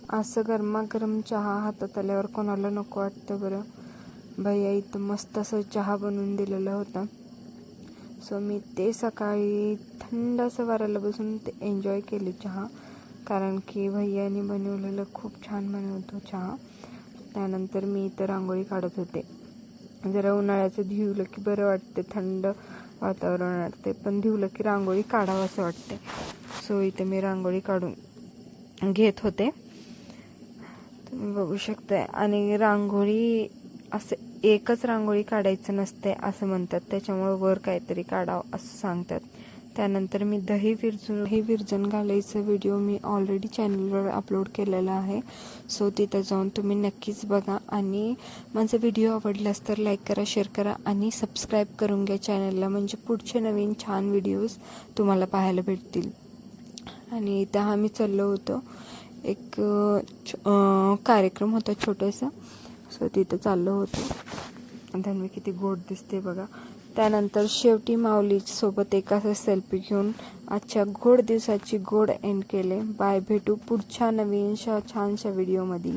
असं गरमागरम चहा हातात आल्यावर कोणाला नको वाटतं बरं. भैया इथं मस्त असं चहा बनवून दिलेला होता. सो मी ते सकाळी थंड असं वाऱ्याला बसून ते एन्जॉय केले चहा, कारण की भैयानी बनवलेलं खूप छान बनवतो चहा. त्यानंतर मी इथं रांगोळी काढत होते. जरा उन्हाळ्याचं धिवलं की बरं वाटते, थंड वातावरण वाटते, पण धिवलं की रांगोळी काढावं असं वाटते. सो इथे मी रांगोळी काढून घेत होते, तुम्ही बघू शकताय. आणि रांगोळी असं एकच रांगोळी काढायचं नसते असं म्हणतात, त्याच्यामुळं वर काहीतरी काढावं असं सांगतात. त्यानंतर मी दही विरजन घालायचं व्हिडिओ मी ऑलरेडी चॅनलवर अपलोड केलेला आहे. सो तिथं जाऊन तुम्ही नक्कीच बघा. आणि माझा व्हिडिओ आवडलास तर लाईक करा, शेअर करा आणि सबस्क्राईब करून घ्या चॅनलला, म्हणजे पुढचे नवीन छान व्हिडिओज तुम्हाला पाहायला भेटतील. आणि इथं आम्ही चाललो होतो, एक कार्यक्रम होता छोटासा. सो तिथं चाललो होतो. धन्वी किती गोड दिसते बघा. त्यानंतर शेवटी माऊली सोबत एक असं सेल्फी घेऊन आजच्या गोड दिवसाची गोड एंड केले. बाय, भेटू पुढच्या नवीनशा छानशा व्हिडिओमध्ये.